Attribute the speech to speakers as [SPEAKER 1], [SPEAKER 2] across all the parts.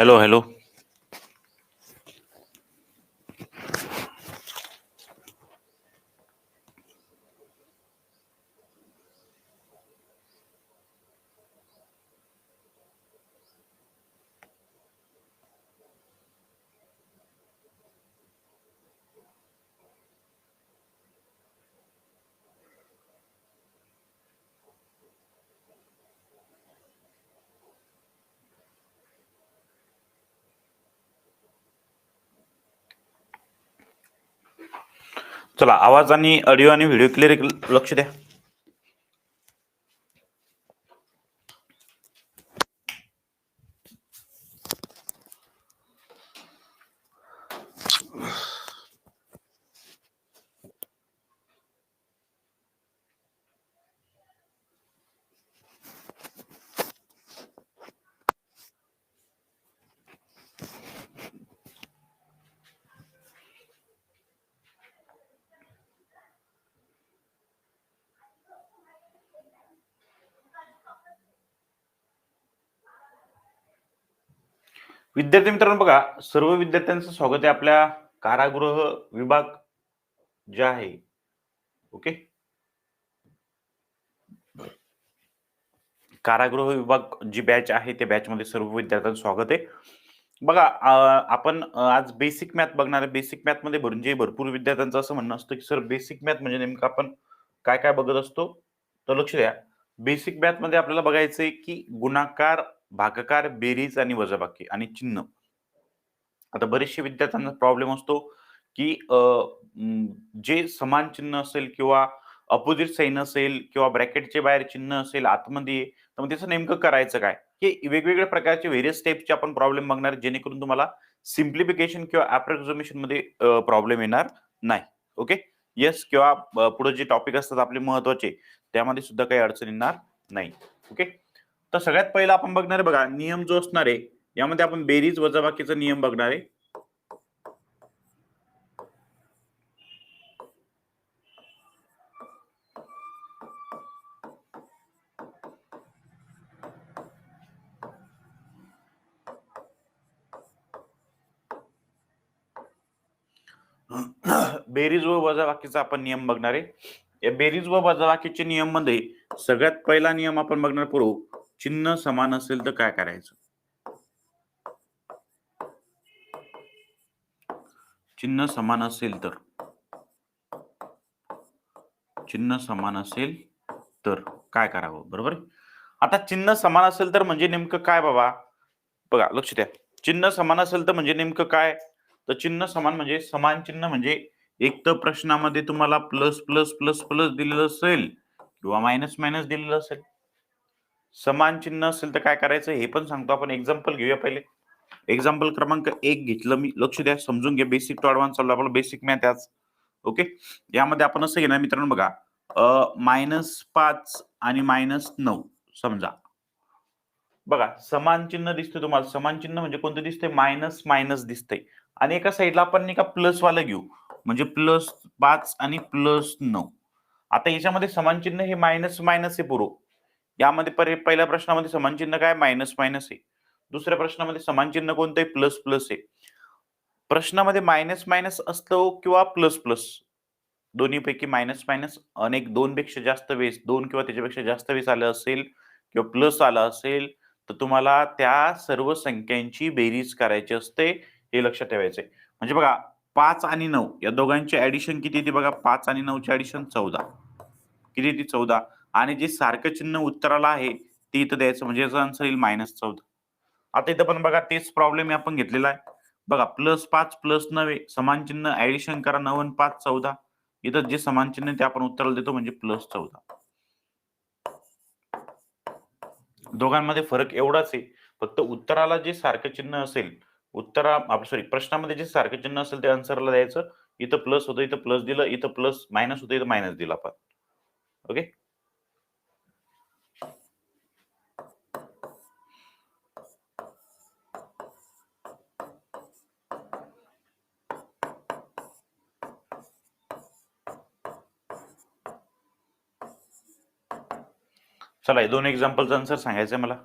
[SPEAKER 1] Hello hello. चला, आवाज आणि ऑडिओ आणि व्हिडिओ क्लिअर लक्ष द्या. विद्यार्थी मित्रांनो, बघा, सर्व विद्यार्थ्यांचं स्वागत आहे आपल्या कारागृह विभाग जे आहे. ओके, कारागृह विभाग जी बॅच आहे त्या बॅच मध्ये सर्व विद्यार्थ्यांचं स्वागत आहे. बघा, आपण आज बेसिक मॅथ बघणार आहे. बेसिक मॅथ मध्ये म्हणजे भरपूर विद्यार्थ्यांचं असं म्हणणं असतं की सर बेसिक मॅथ म्हणजे नेमकं आपण काय काय बघत असतो. तर लक्ष द्या, बेसिक मॅथ मध्ये आपल्याला बघायचंय की गुणाकार, भागाकार, बेरीज आणि वजाबाकी आणि चिन्ह. आता बरेचसे विद्यार्थ्यांना प्रॉब्लेम असतो की जे समान चिन्ह असेल किंवा अपोजिट साइन असेल किंवा ब्रॅकेटचे बाहेर चिन्ह असेल आतमध्ये, तर मग त्याचं नेमकं करायचं काय? हे वेगवेगळ्या प्रकारचे व्हेरियस टाइपचे आपण प्रॉब्लेम बघणार आहे, जेणेकरून तुम्हाला सिम्प्लिफिकेशन किंवा अप्रॉक्सिमेशन मध्ये प्रॉब्लेम येणार नाही. ओके, येस, किंवा पुढे जे टॉपिक असतात आपले महत्वाचे, त्यामध्ये सुद्धा काही अडचण येणार नाही. ओके, तर सगळ्यात पहिला आपण बघणार आहे, बघा, नियम जो असणार आहे यामध्ये आपण बेरीज वजाबाकीचा नियम बघणार आहे. बेरीज व वजाबाकीचा आपण नियम बघणार आहे. या बेरीज व वजाबाकीचे नियम मध्ये सगळ्यात पहिला नियम आपण बघणार पूर्व, चिन्ह समान असेल तर काय करायचं. चिन्ह समान असेल तर, चिन्ह समान असेल तर काय करावं, बरोबर. आता चिन्ह समान असेल तर म्हणजे नेमकं काय बाबा? बघा, लक्ष द्या, चिन्ह समान असेल तर म्हणजे नेमकं काय? तर चिन्ह समान म्हणजे समान चिन्ह म्हणजे एक तर प्रश्नामध्ये तुम्हाला प्लस प्लस प्लस प्लस दिलेलं असेल किंवा मायनस मायनस दिलेलं असेल. समान चिन्ह असेल तर काय करायचं हे पण सांगतो आपण. एक्झाम्पल घेऊया पहिले. एक्झाम्पल क्रमांक 1 घेतलं मी. लक्ष द्या, समजून घ्या. बेसिक टू ॲडव्हान्स चालू आपलं बेसिक मॅथ आज. ओके, यामध्ये आपण असं घेणार मित्रांनो, बघा, -5 आणि -9 समजा. बघा, समान चिन्ह दिसते तुम्हाला. समान चिन्ह म्हणजे कोणतं दिसते? मायनस मायनस दिसतंय. आणि एका साईडला आपण नाही का प्लस वाला घेऊ, म्हणजे +5 आणि +9. आता याच्यामध्ये समान चिन्ह हे मायनस मायनस आहे पूर्व. यामध्ये पहिल्या प्रश्नामध्ये समान चिन्ह काय? मायनस मायनस आहे. दुसऱ्या प्रश्नामध्ये समान चिन्ह कोणतं आहे? प्लस प्लस आहे. प्रश्नामध्ये मायनस मायनस असतो किंवा प्लस प्लस, दोन्हीपैकी मायनस मायनस अनेक 2 पेक्षा जास्त वेळेस, 2 किंवा त्याच्यापेक्षा जास्त वेळेस आलं असेल किंवा प्लस आलं असेल, तर तुम्हाला त्या सर्व संख्यांची बेरीज करायची असते. हे लक्षात ठेवायचंय. म्हणजे बघा, 5 आणि 9 या दोघांची ऍडिशन किती येते बघा? 5 आणि 9 ची ऍडिशन 14. किती येते? 14. आणि जे सारखं चिन्ह उत्तराला आहे ते इथं द्यायचं, म्हणजे याचा आन्सर येईल -14. आता इथं पण बघा तेच प्रॉब्लेम आपण घेतलेला आहे. बघा, +5 +9 समान चिन्ह, ऍडिशन करा, 9 आणि 5 14. इथं जे समान चिन्ह आहे ते आपण उत्तराला देतो, म्हणजे +14. दोघांमध्ये फरक एवढाच आहे, फक्त उत्तराला जे सारखं चिन्ह असेल, प्रश्नामध्ये जे सारखं चिन्ह असेल ते आन्सरला द्यायचं. इथं प्लस होतं, इथं प्लस दिलं, इथं प्लस मायनस होतं, इथं मायनस दिलं आपण. ओके, चला, हे 2 एक्झाम्पलचं आन्सर सांगायचंय मला.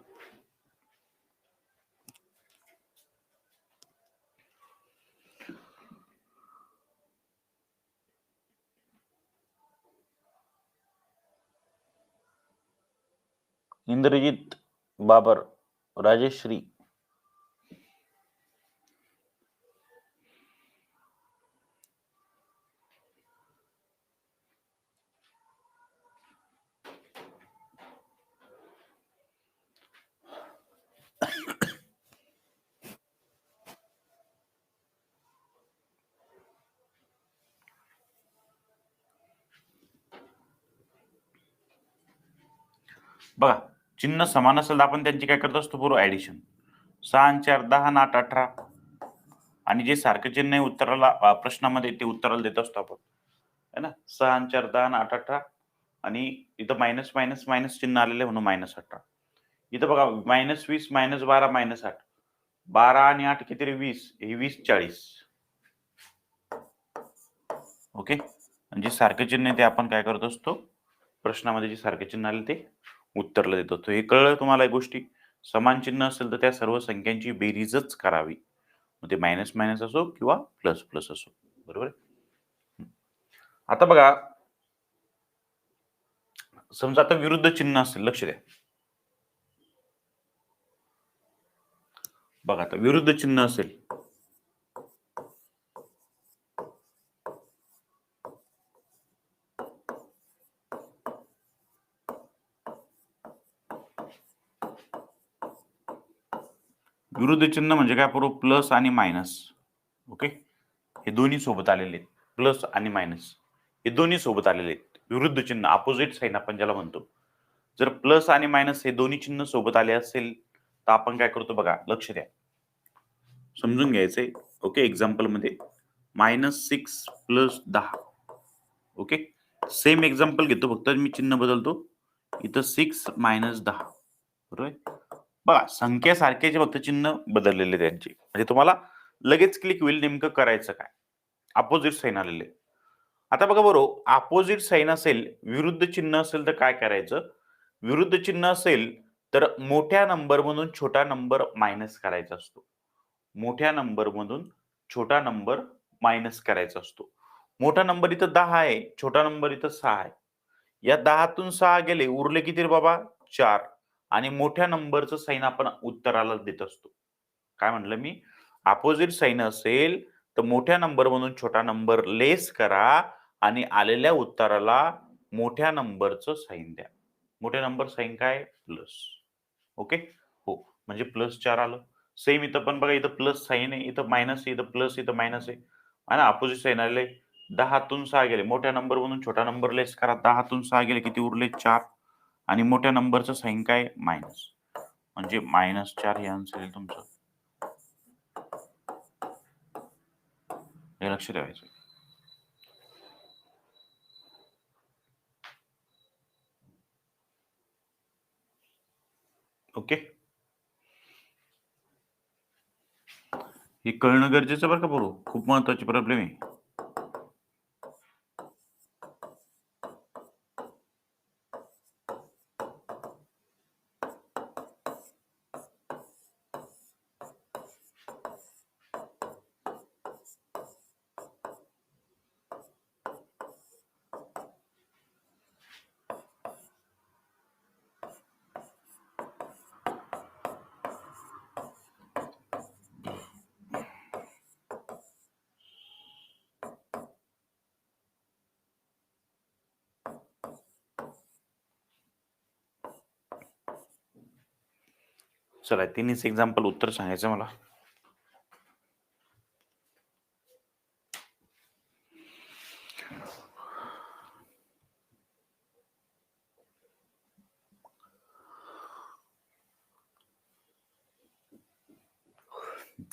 [SPEAKER 1] इंद्रजित बाबर, राजेश्री. बघा, चिन्ह समान असेल तर आपण त्यांची काय करत असतो बरोबर ऍडिशन. 6 आणि 4 10 आणि 8 18. आणि जे सारखं चिन्ह आहे उत्तराला प्रश्नामध्ये ते उत्तराला देत असतो आपण, है ना. 6 आणि 4 10 आणि 8 18. आणि इथं मायनस मायनस मायनस चिन्ह आलेलं आहे म्हणून -18. इथं बघा -20 -12 -8. 12 आणि 8 किती रे 20. हे 20 40. ओके. म्हणजे सारखं चिन्ह आहे ते आपण काय करत असतो, प्रश्नामध्ये जे सारखे चिन्ह आले ते उत्तरला देत असतो. हे कळलं तुम्हाला या गोष्टी. समान चिन्ह असेल तर त्या सर्व संख्यांची बेरीजच करावी. मग ते मायनस मायनस असो किंवा प्लस प्लस असो. बरोबर आहे. आता बघा, समजा आता विरुद्ध चिन्ह असेल, लक्ष द्या. बघा आता विरुद्ध चिन्ह असेल, विरुद्ध चिन्ह म्हणजे काय बरोबर प्लस आणि मायनस. ओके. हे दोन्ही सोबत आलेले आहेत. प्लस आणि मायनस हे दोन्ही सोबत आलेले आहेत. विरुद्ध चिन्ह, अपोजिट साइन आपण ज्याला म्हणतो. जर प्लस आणि मायनस हे दोन्ही चिन्ह सोबत आले असेल तर आपण काय करतो बघा, लक्ष द्या. समजून घ्यायचंय. ओके. एक्झाम्पल मध्ये -6 + 10. ओके. सेम एक्झाम्पल घेतो, फक्त मी चिन्ह बदलतो. इथं 6 - 10. बरोबर. बघा, संख्या सारख्याचे फक्त चिन्ह बदललेले त्यांचे. म्हणजे तुम्हाला लगेच क्लिक होईल नेमकं करायचं काय. अपोजिट साइन आलेले. आता बघा बरोबर, अपोजिट साइन असेल, विरुद्ध चिन्ह असेल तर काय करायचं? विरुद्ध चिन्ह असेल तर मोठ्या नंबर मधून छोटा नंबर मायनस करायचा असतो. मोठ्या नंबर मधून छोटा नंबर मायनस करायचा असतो. मोठा नंबर इथं 10 आहे, छोटा नंबर इथं 6 आहे. या 10 तून 6 गेले, उरले किती रे बाबा? 4. आणि मोठ्या नंबरचं साइन आपण उत्तराला देत असतो. काय म्हटलं मी? अपोजिट साइन असेल तर मोठ्या नंबर मधून छोटा नंबर लेस करा आणि आलेल्या उत्तराला मोठ्या नंबरचं साइन द्या. मोठ्या नंबर साइन काय? प्लस. ओके. हो. म्हणजे +4 आलं. सेम इथं पण बघा, इथं प्लस साइन आहे, इथं मायनस आहे, इथं प्लस, इथं मायनस आहे. आणि अपोजिट साइन आले. 10 तून 6 गेले. मोठ्या नंबर मधून छोटा नंबर लेस करा. 10 तून 6 गेले, किती उरले? 4. आणि मोठ्या नंबरचं साइन काय? मायनस. म्हणजे -4 हे आन्सर येईल तुमचं. हे लक्ष ठेवायचं. ओके. हे कळणं गरजेचं बरं का बरो. खूप महत्वाची प्रॉब्लेम आहे. चला, तिन्हीच एक्झाम्पल उत्तर सांगायचं मला.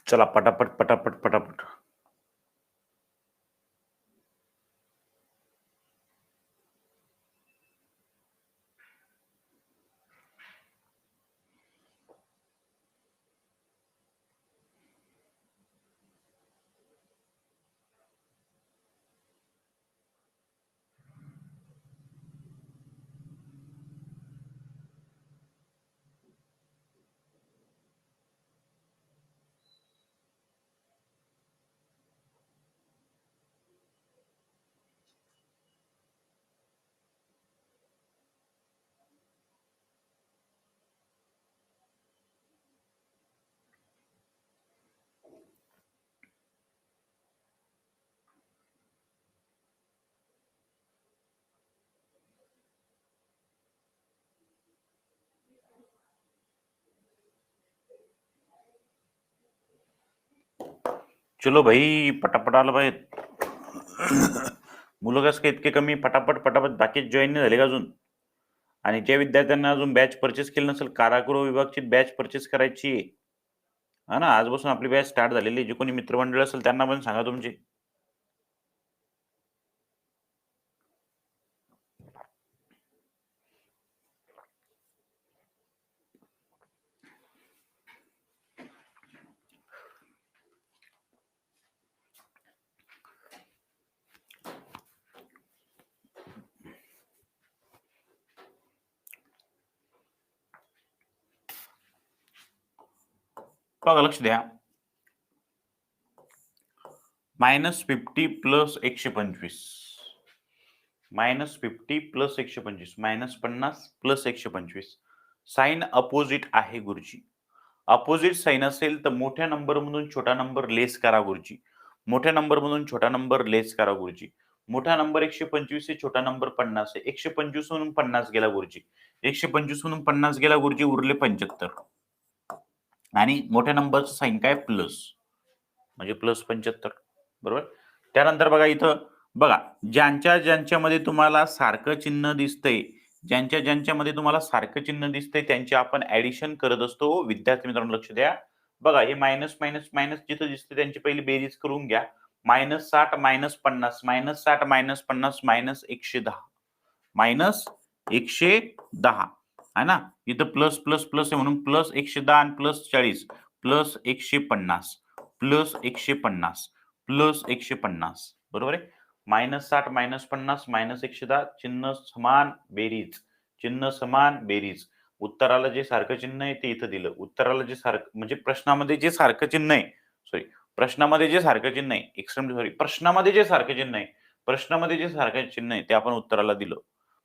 [SPEAKER 1] चला पटापट पटापट पटापट. चलो भाई पटापट आलं पाहिजे. मुलं कसं काय इतके कमी पटापट पटापट बाकी जॉईन नाही झाले का अजून? आणि ज्या विद्यार्थ्यांना अजून बॅच परचेस केली नसेल कारागृह विभागची बॅच परचेस करायची आहे. हा ना आजपासून आपली बॅच स्टार्ट झालेली आहे. जे कोणी मित्रमंडळ असेल त्यांना पण सांगा तुमची. बघा लक्ष द्या. -50 plus 125 -50 plus 125 -50 plus 125 sign opposite आहे गुरुजी. अपोजिट साइन असेल तर मोठ्या नंबर मधून छोटा नंबर लेस करा गुरुजी. मोठ्या नंबर मधून छोटा नंबर लेस करा गुरुजी. मोठा नंबर 125 आहे, छोटा नंबर 50 आहे. 125 मधून 50 गेला गुरुजी. 125 मधून 50 गेला गुरुजी, उरले 75. आणि मोठ्या नंबरचं साइन काय प्लस म्हणजे प्लस 75 बरोबर. त्यानंतर बघा इथं बघा ज्यांच्यामध्ये तुम्हाला सारखं चिन्ह दिसतंय ज्यांच्यामध्ये तुम्हाला सारखं चिन्ह दिसतंय त्यांची आपण ऍडिशन करत असतो. विद्यार्थी मित्रांनो लक्ष द्या. बघा हे मायनस मायनस मायनस जिथं दिसते त्यांची पहिली बेरीज करून घ्या. -60 -50 -60 -50 -110 -110 आहे ना. इथं प्लस प्लस प्लस आहे म्हणून प्लस 110 आणि प्लस 40 प्लस 150 प्लस 150 प्लस 150 बरोबर आहे. -60 -50 -110 चिन्ह समान बेरीज चिन्ह समान बेरीज. उत्तराला जे सारखं चिन्ह आहे ते इथं दिलं. उत्तराला जे सारखं म्हणजे प्रश्नामध्ये जे सारखं चिन्ह आहे सॉरी प्रश्नामध्ये जे सारखं चिन्ह आहे एक्स्ट्रीमली सॉरी प्रश्नामध्ये जे सारखं चिन्ह आहे प्रश्नामध्ये जे सारखं चिन्ह आहे ते आपण उत्तराला दिलं.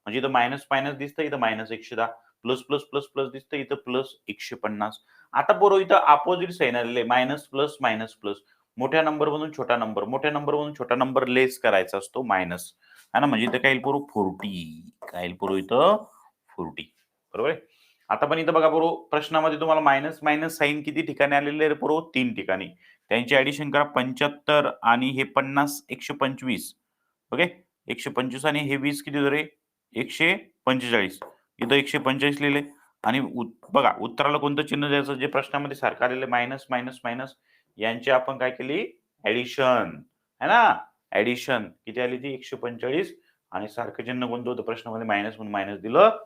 [SPEAKER 1] म्हणजे इथं मायनस मायनस दिसतं इथं -110 प्लस प्लस प्लस प्लस दिसतं इथं प्लस 150. आता बरोबर इथं अपोजिट साइन आलेले मायनस प्लस मायनस प्लस. मोठ्या नंबर मधून छोटा नंबर मोठ्या नंबर मधून छोटा नंबर लेस करायचा असतो मायनस है ना. म्हणजे इथं काय येईल बरोबर 40 काय येईल बरोबर इथं 40 बरोबर आहे. आता पण इथं बघा बरोबर प्रश्नामध्ये तुम्हाला मायनस मायनस साइन किती ठिकाणी आलेले आहे बरोबर 3 ठिकाणी. त्यांची ऍडिशन करा 75 आणि हे 50 125 ओके. 125 आणि हे 20 किती झाले 145 इथं 145 लिहिले. आणि बघा उत्तराला कोणतं चिन्ह द्यायचं जे प्रश्नामध्ये सारखं आलेलं मायनस मायनस मायनस यांची आपण काय केली ऍडिशन है ना. ऍडिशन किती आली ती 145 आणि सारखं चिन्ह कोणतं होतं प्रश्नामध्ये मायनस म्हणून मायनस दिलं.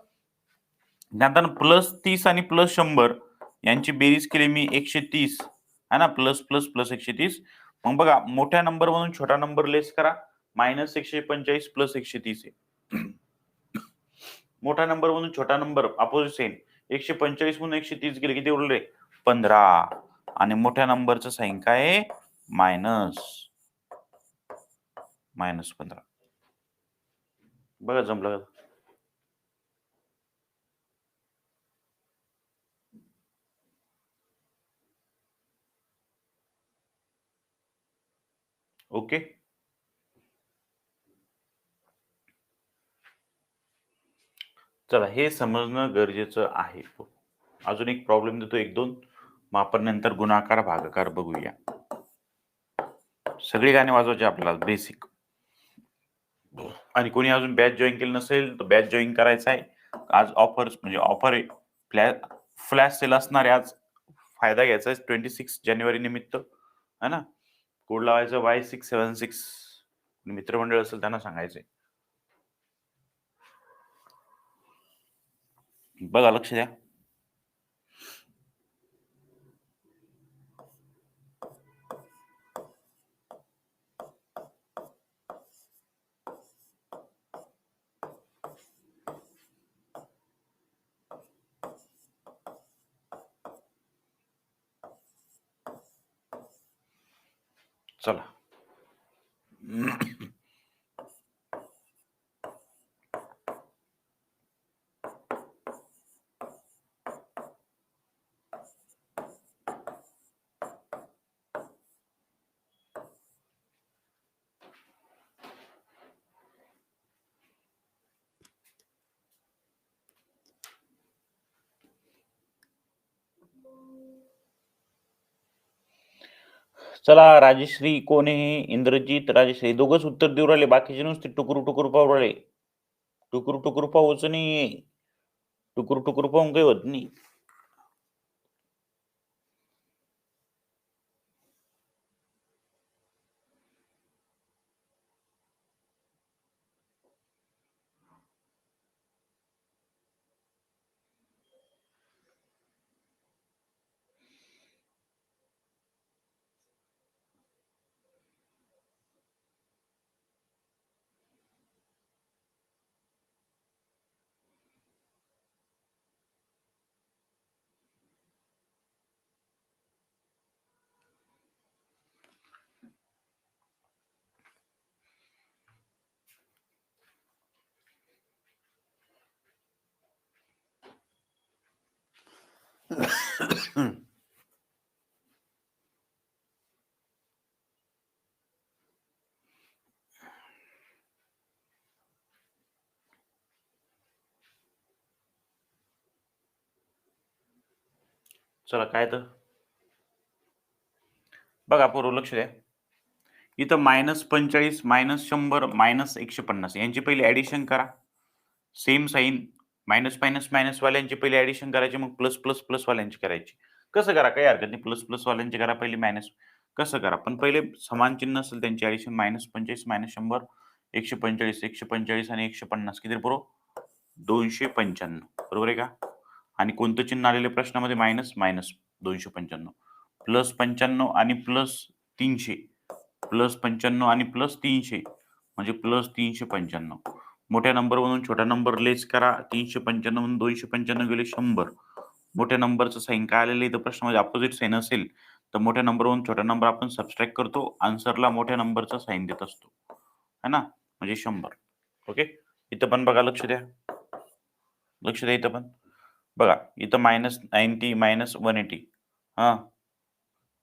[SPEAKER 1] नंतर प्लस 30 आणि प्लस 100 यांची बेरीज केली मी 130 है ना प्लस प्लस प्लस 130. मग बघा मोठ्या नंबर मधून छोटा नंबर लेस करा -145 प्लस 130 आहे. मोठा नंबर मधून छोटा नंबर अपोजिट साइन 145 मधून 130 गेले किती उरले 15 आणि मोठ्या नंबरचं साइन काय आहे मायनस 15. बघा जमलं. ओके. चला हे समजणं गरजेचं आहे. अजून एक प्रॉब्लेम देतो 1-2 मग आपण नंतर गुणाकार भागाकार बघूया. सगळी गाणी वाजवायची आपल्याला बेसिक. आणि कोणी अजून बॅच जॉइन केली नसेल तर बॅच जॉइन करायचा आहे. आज ऑफर्स म्हणजे ऑफर आहे. फ्लॅश सेल असणार आहे आज. फायदा घ्यायचा आहे 26 जानेवारी निमित्त है ना. कोड लावायचं Y676 मित्रमंडळ असेल त्यांना सांगायचंय. बघा लक्ष द्या. चला. चला राजश्री कोण आहे? इंद्रजित राजश्री दोघंच उत्तर देऊ राहिले, बाकीचे नुसते टुकुर टुकुर पाहू राहिले. टुकुर टुकुर पाहूच नाही, टुकुर टुकुर पाहून काही होत नाही. चला काय तर बघा पूर्व लक्ष द्या. इथं -45 -100 -150 यांची पहिली ऍडिशन करा. Same sign minus minus minus वाल्यांची पहिली ऍडिशन करायची, मग प्लस प्लस प्लस वाल्यांची करायची. कसं करा काही हरकत नाही. प्लस प्लस वाल्यांची करा पहिली मायनस कसं करा, पण पहिले समान चिन्ह असेल त्यांची ऍडिशन -45 -100 145 145 आणि 150 किती बरोबर 295 बरोबर आहे का? आणि कोणतं चिन्ह आलेलं प्रश्नामध्ये मायनस मायनस 295 प्लस 95 आणि प्लस 300 प्लस 95 आणि प्लस 300 म्हणजे प्लस 395. मोठ्या नंबरवरून छोटा नंबर लेस करा. 395 वरून 295 गेले 100. मोठ्या नंबरचं साइन काय आलेलं इथं प्रश्नामध्ये अपोझिट साइन असेल तर मोठ्या नंबरवरून छोटा नंबर आपण सबट्रॅक्ट करतो. आन्सरला मोठ्या नंबरचा साइन देत असतो. है ना? म्हणजे 100. ओके. इथं पण बघा लक्ष द्या. लक्ष द्या इथं पण. बघा इथं -90 -180 हां.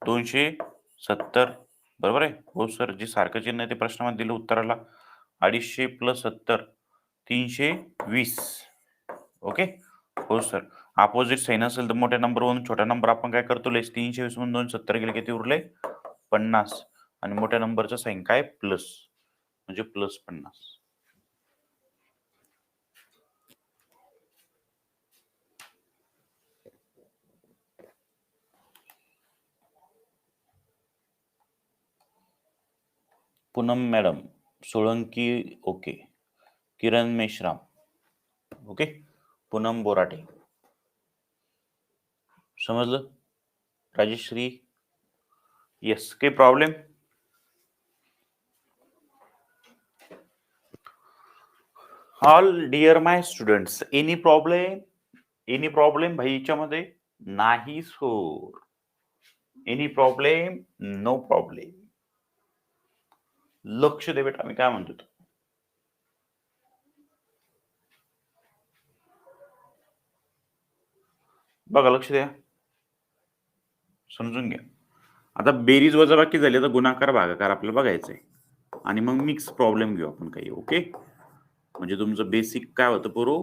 [SPEAKER 1] 270 बरोबर आहे? हो सर. जे सारखं चिन्ह आहे ते प्रश्नामध्ये दिलं उत्तराला. 250 प्लस 70 320 ओके. हो सर. अपोझिट साइन असेल तर मोठ्या नंबरवरून छोटा नंबर आपण काय करतो लेस 320 मधून 270 गेले किती उरले 50 आणि मोठ्या नंबरचं साइन काय प्लस म्हणजे plus 50. Poonam madam, Solanki okay, Kiran Meshram okay, Poonam Borate समजलं. राजश्री येस. काही problem? All dear my students, any problem? Any problem भाई याच्यामध्ये? नाही सोर. Any problem? No problem. लक्ष दे बेटा मी काय म्हणतो. बघा लक्ष द्या, समजून घ्या. आता बेरीज वजाबाकी झाली तर गुणाकार भागाकार आपल्याला बघायचंय आणि मग मिक्स प्रॉब्लेम घेऊ आपण काही. ओके. म्हणजे तुमचं बेसिक काय होतं पोरो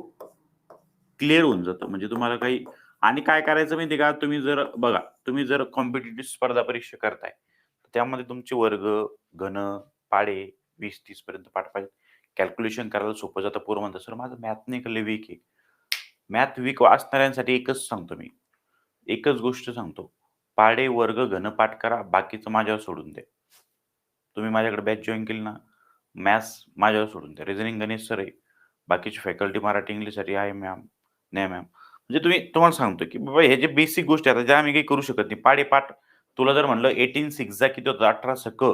[SPEAKER 1] क्लिअर होऊन जातं. म्हणजे तुम्हाला काही आणि काय करायचं माहिती का, तुम्ही जर बघा तुम्ही जर कॉम्पिटिटिव्ह स्पर्धा परीक्षा करताय त्यामध्ये तुमचे वर्ग घन पाडे 20-30 पर्यंत पाठ पाहिजे. कॅल्क्युलेशन करायला सोपं जातं. पोरं म्हणतात सर माझं मॅथ नाही का लय वीक आहे. मॅथ वीक असणाऱ्यांसाठी एकच सांगतो मी, एकच गोष्ट सांगतो. पाढे वर्ग घनपाठ करा, बाकीचं माझ्यावर सोडून द्या. तुम्ही माझ्याकडे बॅच जॉइन केली ना, मॅथ्स माझ्यावर सोडून द्या. रिझनिंग गणेश सर आहे. बाकीची फॅकल्टी मराठी इंग्लिशसाठी आहे मॅम, नाही मॅम. म्हणजे तुम्हाला सांगतो, की बाबा हे जे बेसिक गोष्टी आहेत, ज्या आम्ही काही करू शकत नाही. पाढे-पाठ तुला जर म्हणलं 18 6 किती होतं 18 सक.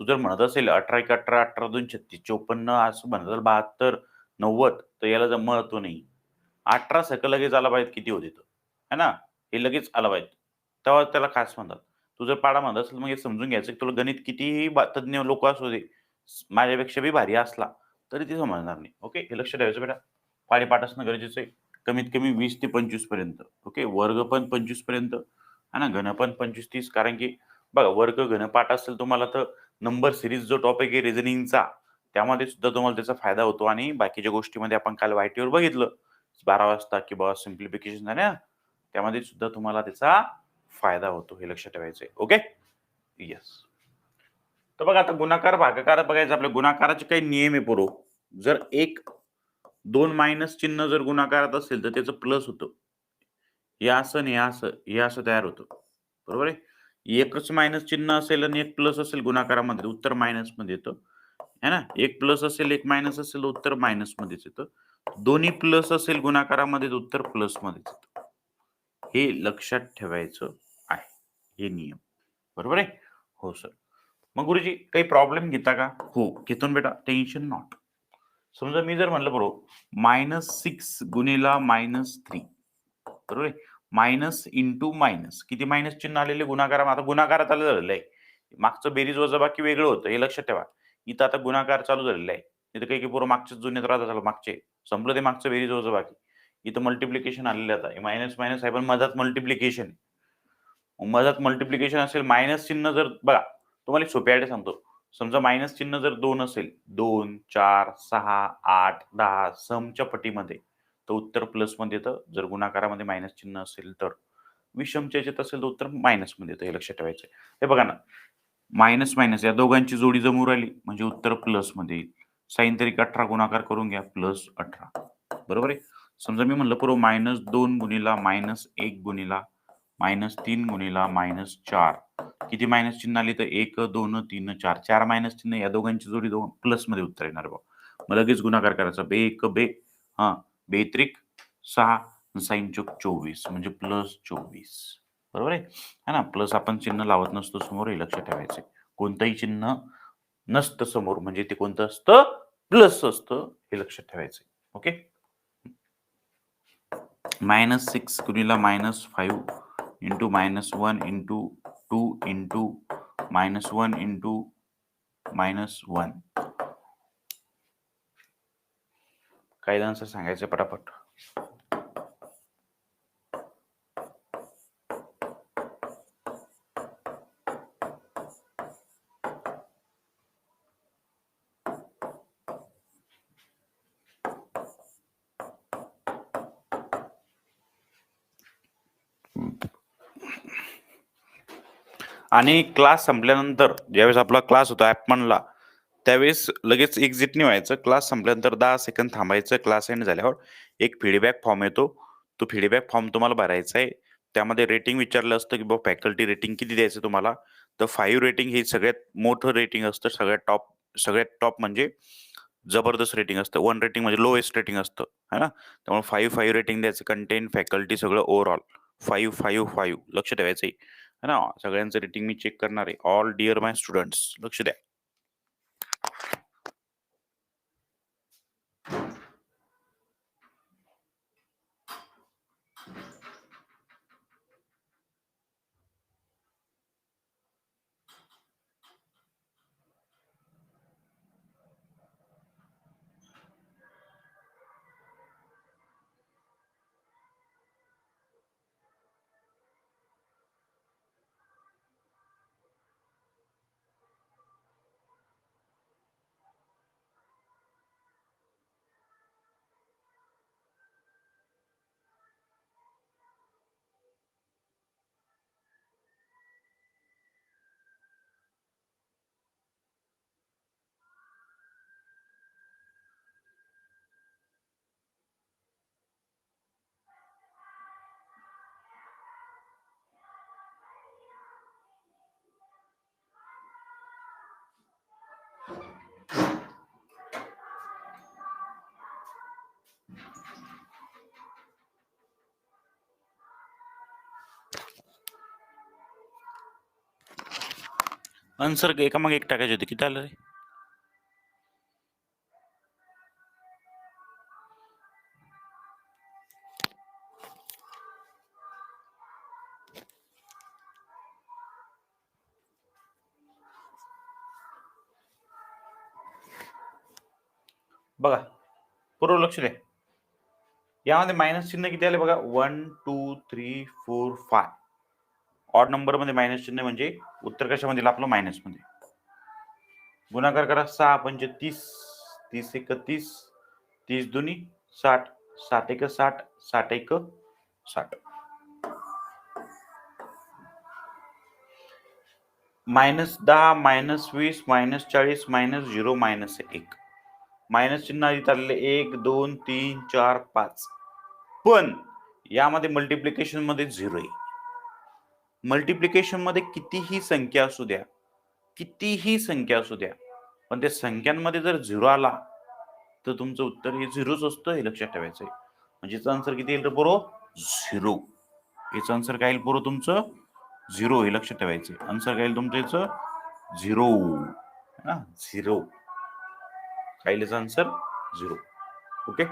[SPEAKER 1] तू जर म्हणत असेल 18 1 18, 18 2 36, 54 असं म्हणत असेल 72, 90 तर याला जर महत्व नाही. 18 सक लगेच आला पाहिजे किती होते तो, है ना? हे लगेच आला पाहिजे. तेव्हा त्याला खास म्हणतात. तू जर पाढा म्हणत असेल मग हे समजून घ्यायचं, की तुला गणित कितीही तज्ञ लोक असू दे, माझ्यापेक्षा बी भारी असला, तरी ते समजणार नाही. ओके. हे लक्ष ठेवायचं बेटा. पाढे-पाठ असणं गरजेचं आहे. कमीत कमी 20 ते 25 पर्यंत. ओके. वर्ग पण 25 पर्यंत आहे ना, घन पण 25-30 कारण की बघा वर्ग घनपाठ असेल तुम्हाला तर नंबर सीरीज जो टॉपिक आहे रिझनिंगचा त्यामध्ये सुद्धा तुम्हाला त्याचा फायदा होतो आणि बाकीच्या गोष्टीमध्ये आपण काल वायटीवर बघितलं 12 वाजता की बाबा सिम्प्लिफिकेशन झालं ना, त्यामध्ये सुद्धा तुम्हाला त्याचा फायदा होतो. हे लक्षात ठेवायचं आहे. ओके. येस. तर बघा आता गुणाकार भागाकार बघायचं आपल्या गुणाकाराचे काही नियम आहे पोरो. जर एक 2 मायनस चिन्ह जर गुणाकारात असेल तर त्याचं प्लस होतं. हे असं आणि हे असं तयार होतं. बरोबर आहे. एकच मायनस चिन्ह असेल आणि एक प्लस असेल गुणाकारामध्ये उत्तर मायनस मध्ये येतं. है ना? एक प्लस असेल, एक मायनस असेल उत्तर मायनस मध्येच येतं. दोन्ही प्लस असेल गुणाकारामध्ये तर उत्तर प्लस मध्येच येतं. हे लक्षात ठेवायचं आहे. हे नियम. बरोबर आहे? हो सर. मग गुरुजी काही प्रॉब्लेम घेता का? हो, घेतो ना बेटा. Tension not. समजा मी जर म्हणलं बरोबर -6 गुणिला -3 बरोबर आहे. मायनस इंटू मायनस किती मायनस चिन्ह आलेले गुणाकारा आता गुणाकारात आलं झालेलं आहे. मागचं बेरीज वजाबाकी वेगळं होतं हे लक्षात ठेवा. इथं आता गुणाकार चालू झालेला आहे. इथं काही काही पोरं मागचेच जुने राहतात झालं मागचे. संपलं ते मागचं बेरीज वजाबाकी. इथं मल्टिप्लिकेशन आलेलं आहे आता. मायनस मायनस आहे पण मधात मल्टिप्लिकेशन आहे. मधात मल्टिप्लिकेशन असेल मायनस चिन्ह जर बघा तुम्हाला एक सोपी आयडिया सांगतो. समजा मायनस चिन्ह जर 2 असेल 2, 4, 6, 8, 10 समच्या पटीमध्ये तर उत्तर प्लसमध्ये येतं. जर गुणाकारामध्ये मायनस चिन्ह असेल तर. विषमच्या ह्याच्यात असेल तर उत्तर मायनसमध्ये येतं हे लक्षात ठेवायचं आहे. हे बघा ना, मायनस मायनस या दोघांची जोडी जमू राहिली म्हणजे उत्तर प्लसमध्ये येईल. साइन तरी 18 गुणाकार करून घ्या +18 बरोबर आहे. समजा मी म्हणलं -2 गुणिला -1 गुणिला -3 गुणिला -4 किती मायनस चिन्ह आली तर 1, 2, 3, 4 4 मायनस चिन्ह या दोघांची जोडी प्लसमध्ये उत्तर येणार बघा. मग लगेच गुणाकार करायचा. बे 1 बे हां, बेत्रिक 6 साइन चोक 24 म्हणजे +24 बरोबर आहे. है ना? प्लस आपण चिन्ह लावत नसतो समोर हे लक्षात ठेवायचं आहे. कोणतंही चिन्ह नसतं समोर म्हणजे ते कोणतं असतं? प्लस असतं हे लक्षात ठेवायचं आहे. Okay. -6 गुणिला -5 into -1 into 2 into -1 into -1 काही जणांचं सांगायचं पटापट. आणि क्लास संपल्यानंतर ज्यावेळेस आपला क्लास होता ॲपमनला त्यावेळेस लगेच एक्झिट नाही व्हायचं. क्लास संपल्यानंतर 10 सेकंद थांबायचं. क्लास एंड झाल्यावर एक फीडबॅक फॉर्म येतो. तो फीडबॅक फॉर्म तुम्हाला भरायचा आहे. त्यामध्ये रेटिंग विचारलं असतं, की बाबा फॅकल्टी रेटिंग किती द्यायचं तुम्हाला? तर 5 रेटिंग हे सगळ्यात मोठं रेटिंग असतं. सगळ्यात टॉप म्हणजे जबरदस्त रेटिंग असतं. 1 रेटिंग म्हणजे लोएस्ट रेटिंग असतं, है ना? त्यामुळे 5 रेटिंग द्यायचं. कंटेंट, फॅकल्टी सगळं ओव्हरऑल 5 लक्ष ठेवायचं आहे. है ना? सगळ्यांचं रेटिंग मी चेक करणार आहे. ऑल डिअर माय स्टुडंट्स लक्ष द्या. आन्सर एका मग एक टाकायचे होते. किती आलं रे? बघा पूर्व लक्ष द्या. यामध्ये मायनस चिन्ह किती आले बघा 1 2 3 4 5 ऑड नंबर मध्ये मायनस चिन्ह म्हणजे उत्तर कशामध्ये आपलं मायनस मध्ये. गुणाकार करा 6 पंचे 30 30 एक 30 30 दुनी 60 60 एक 60 60 एक 60 -10 -20 -40 -0 -1 मायनस चिन्ह आधी चालले 1 2 3 4 5 पण यामध्ये मल्टिप्लिकेशन मध्ये 0 आहे. मल्टिप्लिकेशन मध्ये कितीही संख्या असू द्या, कितीही संख्या असू द्या, पण त्या संख्यांमध्ये जर 0 आला तर तुमचं उत्तर हे 0च असतं, हे लक्षात ठेवायचं आहे. म्हणजे याचा आन्सर किती येईल रे पोरो? 0. याचं आन्सर काय येईल पोरो तुमचं? 0 हे लक्षात ठेवायचं आहे. आन्सर काय येईल तुमचं याचं? 0 है ना? 0 काय येईल याचं आन्सर? 0. ओके,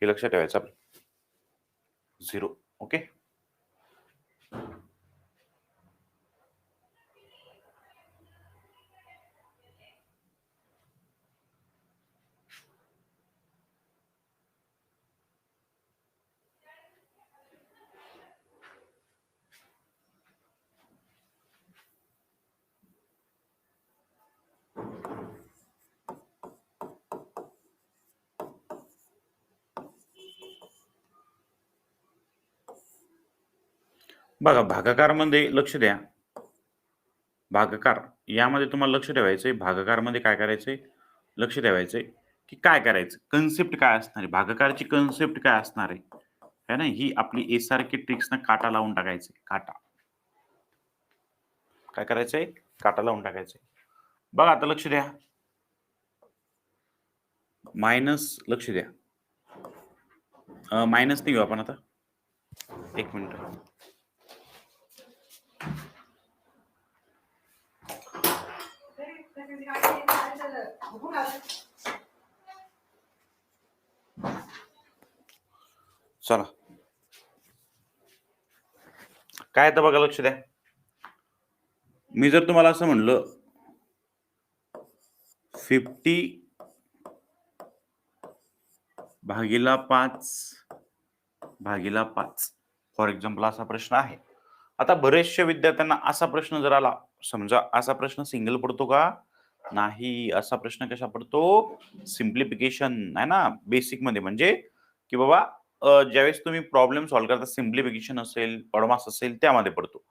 [SPEAKER 1] हे लक्षात ठेवायचं आपण. 0. ओके. बघा भागाकारमध्ये लक्ष द्या. भागाकार यामध्ये तुम्हाला लक्ष ठेवायचंय. भागाकारमध्ये काय करायचंय? लक्ष ठेवायचंय, की काय करायचं? कन्सेप्ट काय असणार आहे? भागाकारची कन्सेप्ट काय असणार आहे? है ना? ही आपली ए सारखी ट्रिक्सना काटा लावून टाकायचे. काटा. काय करायचंय? काटा लावून टाकायचंय. बघा आता लक्ष द्या. मायनस लक्ष द्या. मायनस नाही घेऊ आपण आता. 1 मिनिट. चला. काय तर बघा लक्ष द्या. मी जर तुम्हाला असं म्हणलं 50 भागीला 5 भागीला 5 फॉर एक्झाम्पल असा प्रश्न आहे. आता बरेचशा विद्यार्थ्यांना असा प्रश्न जर आला, समजा असा प्रश्न सिंगल पडतो का? नाही. असा प्रश्न कशा पडतो? सिम्प्लिफिकेशन आहे ना, बेसिक मध्ये म्हणजे की बाबा ज्यावेळेस तुम्ही प्रॉब्लेम सॉल्व्ह करता सिम्प्लिफिकेशन असेल, पडमास असेल त्यामध्ये पडतो.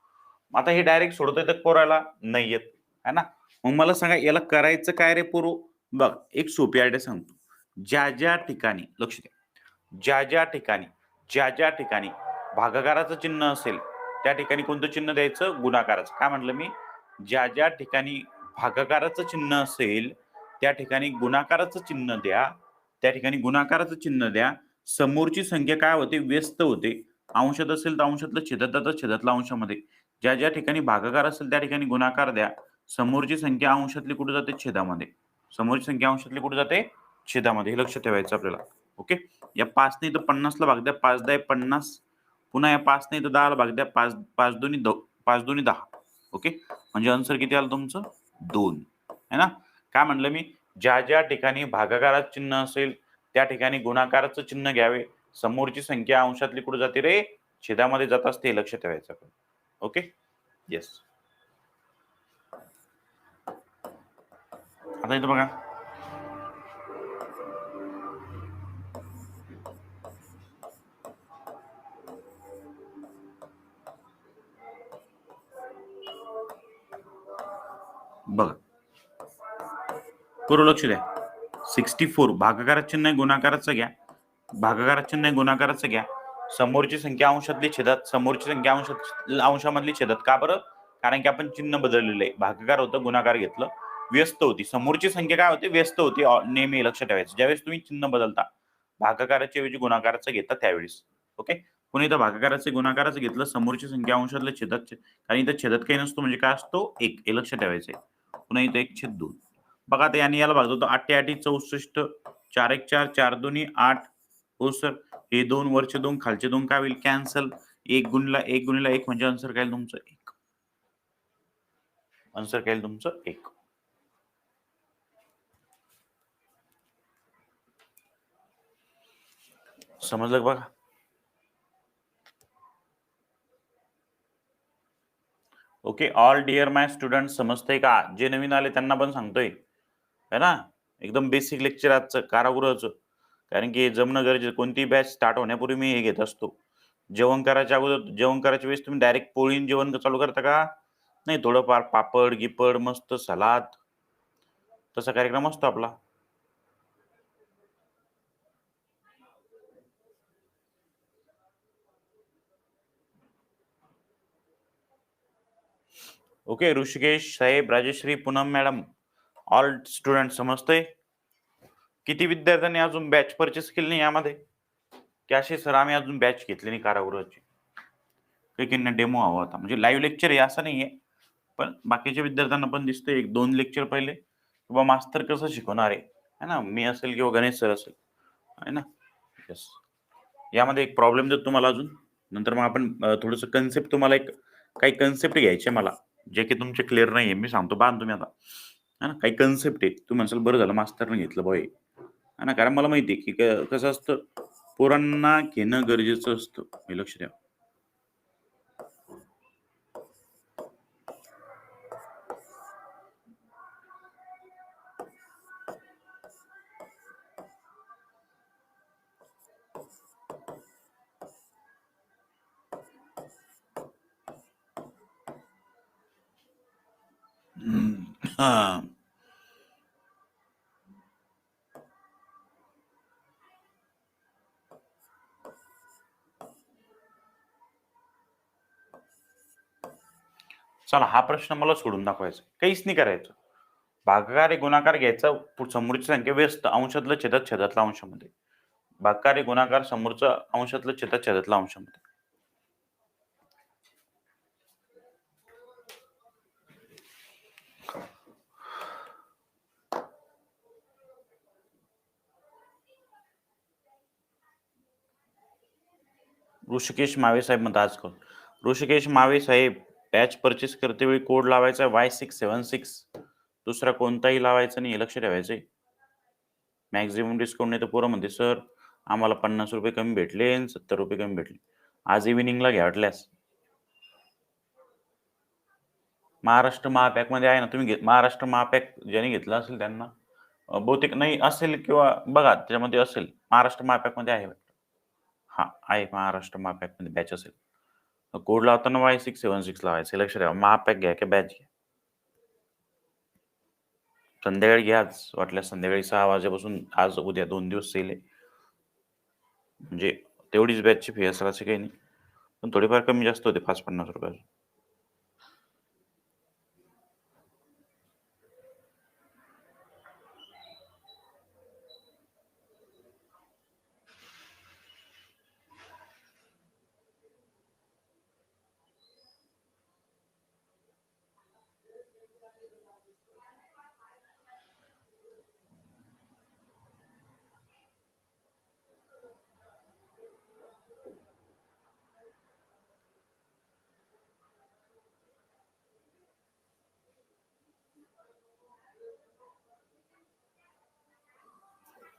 [SPEAKER 1] आता हे डायरेक्ट सोडवता येतं पोराला? नाही येत, है ना? मग मला सांगा याला करायचं काय रे पोरो? बघ एक सोपी आयडिया सांगतो. ज्या ठिकाणी लक्ष द्या. ज्या ठिकाणी भागाकाराचं चिन्ह असेल त्या ठिकाणी कोणतं चिन्ह द्यायचं? गुणाकाराचं. काय म्हटलं मी? ज्या ठिकाणी भागाकाराचं चिन्ह असेल त्या ठिकाणी गुणाकाराचं चिन्ह द्या. त्या ठिकाणी गुणाकाराचं चिन्ह द्या. समोरची संख्या काय होते? व्यस्त होते. अंशात असेल तर अंशातलं छेदात जातं, छेदातलं अंशामध्ये. ज्या ठिकाणी भागाकार असेल त्या ठिकाणी गुणाकार द्या. समोरची संख्या अंशातली कुठे जाते? छेदामध्ये. समोरची संख्या अंशातली कुठे जाते? छेदामध्ये. हे लक्षात ठेवायचं आपल्याला. ओके. या 5 ने तर 50 ला भाग द्या. 5 10 50. पुन्हा या 5 ने तर 10 ला भाग द्या. 5 दोन्ही 10. ओके. म्हणजे आन्सर किती आलं तुमचं? 2. है ना? काय म्हणलं मी? ज्या ठिकाणी भागाकाराचं चिन्ह असेल त्या ठिकाणी गुणाकाराचं चिन्ह घ्यावे. समोरची संख्या अंशातली कुठे जाते रे? छेदामध्ये जात असते. हे लक्षात ठेवायचं आपण. ओके. येस. आता इथं बघा. बघा. पूर्ण लक्ष द्या. 64 भागाकाराचं चिन्ह आहे, गुणाकाराचं घ्या. भागाकाराचं चिन्ह आहे, गुणाकाराचं घ्या. समोरची संख्या अंशातली छेदात, समोरची संख्या अंशामधली छेदात. का बरं? कारण की आपण चिन्ह बदललेलं आहे. भागाकार होतं, गुणाकार घेतलं. व्यस्त होती. समोरची संख्या काय होती? व्यस्त होती. नेहमी लक्षात ठेवायचं. ज्यावेळेस तुम्ही चिन्ह बदलता, भागाकाराच्या ऐवजी गुणाकाराचं घेता त्यावेळेस. ओके. पुन्हा इथं भागाकाराचं गुणाकाराचं घेतलं. समोरची संख्या अंशातल्या छेदात, कारण इथं छेदात काही नसतो म्हणजे काय असतो? 1. हे लक्षात ठेवायचं. पुन्हा इथं 1/2. बघा आता याने याला भागतो. 8 8 64. 4 1 4 4 2 8. हो सर. हे 2 वरचे 2 खालचे 2 काय होईल? कॅन्सल. 1 गुणिला 1 गुणिला 1 म्हणजे आन्सर काय तुमचं? 1. आन्सर काय तुमचं? 1. समजलं बघा. ओके. ऑल डिअर माय स्टुडंट, समजतंय का? जे नवीन आले त्यांना पण सांगतोय. है ना? एकदम बेसिक लेक्चर आजचं कारागृहाचं. कारण की जमणं गरजेचं. कोणतीही बॅच स्टार्ट होण्यापूर्वी मी हे घेत असतो. जेवण करायच्या अगोदर, जेवण करायच्या वेळेस तुम्ही डायरेक्ट पोळीन जेवण चालू करता का? नाही थोडंफार पापड गिपड मस्त सलाद तसा कार्यक्रम असतो आपला. ओके ऋषिकेश साहेब, Rajashree, Poonam madam, all student समजतंय? किती विद्यार्थ्यांनी अजून बॅच परचेस केली नाही यामध्ये? की असे सर आम्ही अजून बॅच घेतली नाही कारागृहाची. काही डेमो हवा होता म्हणजे लाईव्ह लेक्चर आहे असं नाहीये. पण बाकीच्या विद्यार्थ्यांना पण दिसतंय 1-2 लेक्चर पहिले किंवा मास्तर कसं शिकवणार आहे, है ना? मी असेल किंवा गणेश सर असेल, आहे ना? येस. यामध्ये एक प्रॉब्लेम देतो तुम्हाला अजून. नंतर मग आपण थोडंसं कन्सेप्ट तुम्हाला काही कन्सेप्ट घ्यायचे मला, जे की तुमचे क्लिअर नाहीये. मी सांगतो पहा ना तुम्ही आता. आहे ना? काही कन्सेप्ट आहे. तुम्ही म्हणसाल बरं झालं मास्तरने घेतलं बुवा हे. आहे ना? कारण मला माहिती आहे की कसं असतं, पोरांना घेणं गरजेचं असतं. हे लक्ष द्या. हां. चला हा प्रश्न मला सोडून दाखवायचा. काहीच नाही करायचं. भागाकार आहे गुणाकार घ्यायचा समोरची संख्या व्यस्त अंशातलं छेदात छेदातल्या अंशामध्ये. भागाकार आहे गुणाकार समोरचं अंशातलं छेदात छेदातल्या अंशामध्ये. ऋषिकेश मावे साहेब म्हणतात आजकाल. ऋषिकेश मावे साहेब बॅच परचेस करतेवेळी कोड लावायचा Y676. दुसरा कोणताही लावायचा नाही, हे लक्ष ठेवायचंय. मॅक्सिमम डिस्काउंट नाही तर पोरं म्हणते, "सर आम्हाला ₹50 कमी भेटले आणि ₹70 कमी भेटले." आज इव्हिनिंगला घ्या वाटल्यास. महाराष्ट्र महापॅकमध्ये आहे ना, तुम्ही महाराष्ट्र महापॅक ज्याने घेतला असेल त्यांना बहुतेक नाही असेल किंवा बघा त्याच्यामध्ये असेल. महाराष्ट्र महापॅकमध्ये आहे वाटतं. हां, आहे महाराष्ट्र महापॅकमध्ये बॅच असेल. कोड लावताना Y676 लावायचं. हे लक्षात ठेवा. महापॅक घ्या की बॅच घ्या. संध्याकाळी घ्या आज. वाटल्यास संध्याकाळी 6 वाजेपासून आज, उद्या 2 दिवस सेल आहे. म्हणजे तेवढीच बॅचची फी असेल असं काही नाही. पण थोडीफार कमी जास्त होते ₹5-50.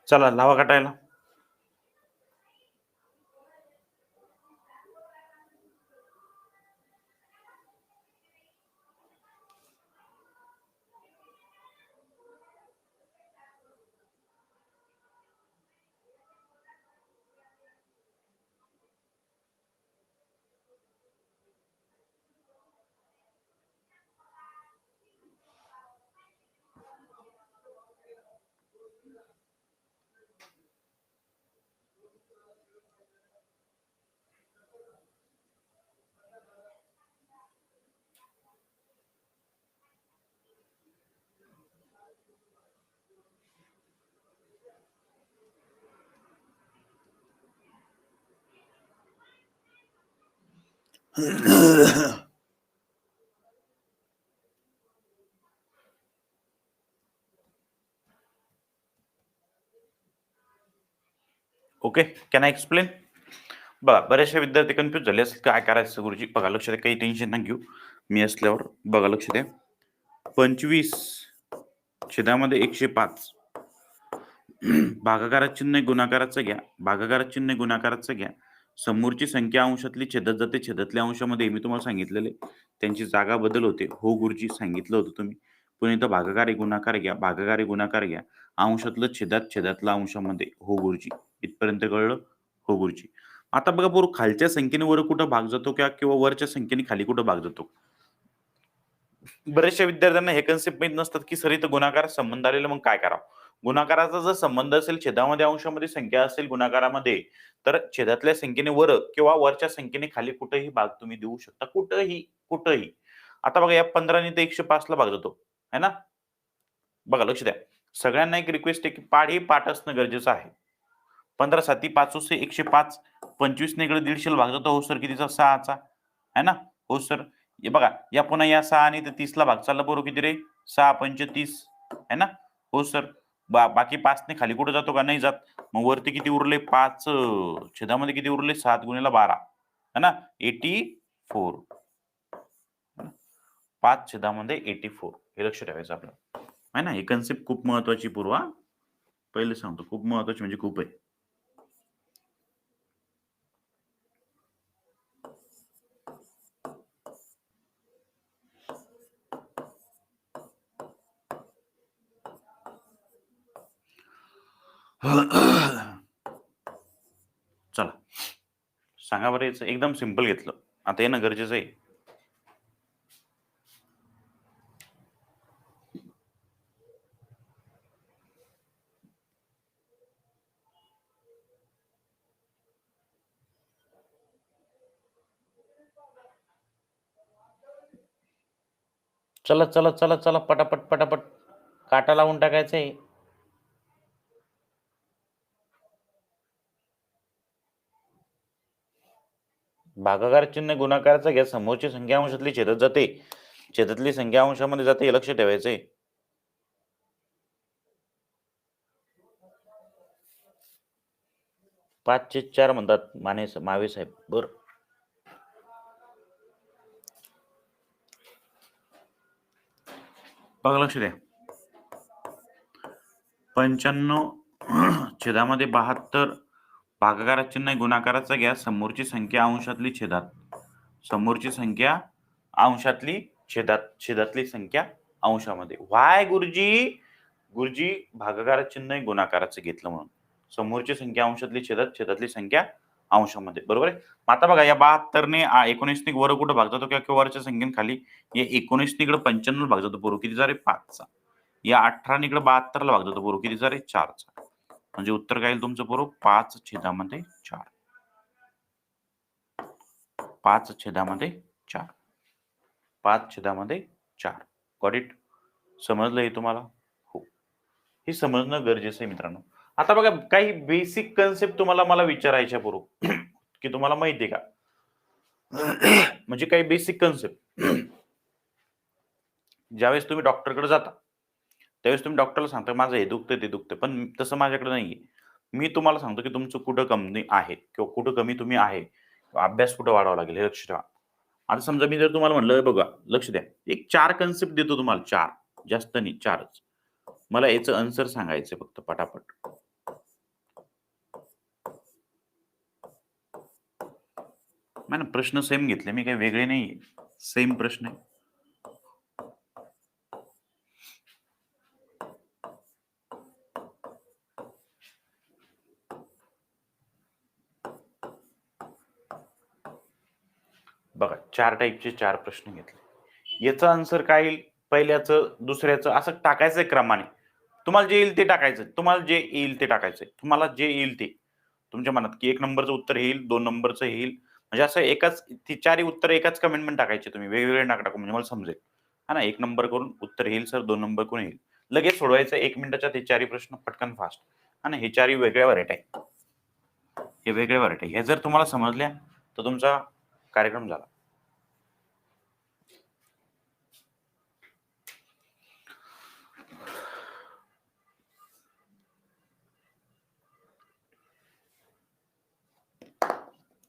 [SPEAKER 1] चला लावा काटायला. ओके. Can I explain? बघा बरेचसे विद्यार्थी कन्फ्यूज झाले असतील काय करायचं गुरुजी? बघा लक्ष द्या, काही टेन्शन नका घेऊ. मी असल्यावर बघा लक्ष द्या. 25 छेदामध्ये 105 भागाकारात चिन्ह गुणाकाराचं घ्या. भागाकारात चिन्ह गुणाकाराचं घ्या. समोरची संख्या अंशातली छेदात जाते छेदातल्या अंशामध्ये. मी तुम्हाला सांगितलेले त्यांची जागा बदल होते. हो गुरुजी सांगितलं होतं तुम्ही. पण इथं भागाकार गुणाकार घ्या. भागाकार गुणाकार घ्या. अंशातलं छेदात छेदातल्या अंशामध्ये. हो गुरुजी. इथपर्यंत कळलं? हो गुरुजी. आता बघा पोरं खालच्या संख्येने वर कुठं भाग जातो किंवा वरच्या संख्येने खाली कुठं भाग जातो? बऱ्याचशा विद्यार्थ्यांना हे कन्सेप्ट माहित नसतात, की सर इथं गुणाकार संबंध आलेला मग काय करावं? गुणाकाराचा जर संबंध असेल, छेदामध्ये अंशामध्ये संख्या असेल गुणाकारामध्ये, तर छेदातल्या संख्येने वर किंवा वरच्या संख्येने खाली कुठेही भाग तुम्ही देऊ शकता. कुठेही, कुठेही. आता बघा या 15 ने तर 105 ला भाग जातो, है ना? बघा लक्ष द्या. सगळ्यांना एक रिक्वेस्ट आहे, की पाढे पाठ असणं गरजेचं आहे. 15 साती 5 105, 25 ने इकडे 150 ला भाग जातो. हो सर कितीचा? 6 चा. आहे ना? हो सर. हे बघा या पुन्हा या 6 आणि 30 ला भाग चालला बरोबर किती रे? 6 पंचे 30 आहे ना? हो सर. बाकी 5 ने खाली कुठे जातो का? नाही जात. मग वरती किती उरले? 5 छेदामध्ये किती उरले? 7 गुणिले 12 है ना? 84 5 छेदामध्ये 84 हे लक्ष ठेवायचं आपलं. आहे ना? ही कन्सेप्ट खूप महत्वाची पूर्वा. पहिले सांगतो खूप महत्वाची म्हणजे खूप आहे. चला. सांगा बरं याचं एकदम सिंपल घेतलं. आता येणं गरजेचं आहे. चला, चला, चला, चला पटापट, पटापट. काटा लावून टाकायचंय. भागाकार चिन्ह गुणाकाराचा घ्या. समोरची संख्या अंशातली छेदत जाते. छेदातली संख्या अंशामध्ये जाते हे लक्ष ठेवायचंय. पाचचे 4 म्हणतात मावे साहेब. बर बघा लक्ष द्या. 95 छेदामध्ये 72 भागाकारात चिन्ह गुणाकाराचा घ्या. समोरची संख्या अंशातली छेदात. समोरची संख्या अंशातली छेदात. छेदातली संख्या अंशामध्ये. व्हाय गुरुजी? गुरुजी भागाकारात चिन्ह आहे गुणाकाराचं घेतलं म्हणून. समोरची संख्या अंशातली छेदात. छेदातली संख्या अंशामध्ये. बरोबर आहे? मग आता बघा या 72 ने 19 ने वर कुठं भाग जातो किंवा वरच्या संख्येने खाली. या 19 ने इकडे 95 भाग जातो बरोबर कितीचा रे? 5 चा. या 18 ने इकडे 72 ला भाग जातो बरोबर कितीचा रे? 4 चा. म्हणजे उत्तर काय येईल तुमचं बरोबर 5 छेदामध्ये 4. 5 छेदामध्ये 4. 5 छेदामध्ये 4. Got it? समजलंय तुम्हाला? हो. हे समजणं गरजेचं आहे मित्रांनो. आता बघा काही बेसिक कन्सेप्ट तुम्हाला मला विचारायच्या बरोबर की तुम्हाला माहिती आहे का? म्हणजे काही बेसिक कन्सेप्ट. ज्यावेळेस तुम्ही डॉक्टरकडे जाता, त्यावेळेस तुम्ही डॉक्टरला सांगता माझं हे दुखतंय, ते दुखतंय. पण तसं माझ्याकडे नाहीये. मी तुम्हाला सांगतो की तुमचं कुठं कमी आहे किंवा कुठं कमी तुम्ही आहे. अभ्यास कुठं वाढवावा लागेल हे लक्ष ठेवा. आता समजा मी जर तुम्हाला म्हटलं बघा, लक्ष द्या. एक 4 कन्सेप्ट देतो तुम्हाला 4 जास्त नाही 4च. मला याचं आन्सर सांगायचं फक्त पटापट. नाही ना प्रश्न सेम घेतले मी काही वेगळे नाहीये. सेम प्रश्न आहे. बघा 4 टाइपचे 4 प्रश्न घेतले. याचं आन्सर काय येईल? पहिल्याचं, दुसऱ्याचं असं टाकायचंय क्रमाने. तुम्हाला जे येईल ते टाकायचं. तुम्हाला जे येईल ते टाकायचंय. तुम्हाला जे येईल ते. तुमच्या मनात की 1 नंबरचं उत्तर येईल, 2 नंबरचं येईल. म्हणजे असं एकाच ती 4ही उत्तर एकाच कमेंटमध्ये टाकायचे तुम्ही. वेगवेगळे नका टाकू म्हणजे मला समजेल. हां ना, 1 नंबर करून उत्तर येईल सर, 2 नंबर करून येईल. लगेच सोडवायचं 1 मिनिटाच्यात हे 4ही प्रश्न पटकन फास्ट. हां ना, हे 4ही वेगळ्या व्हरायटी आहेत. हे वेगळ्या व्हरायटी आहे. हे जर तुम्हाला समजल्या तर तुमचा कार्यक्रम झाला.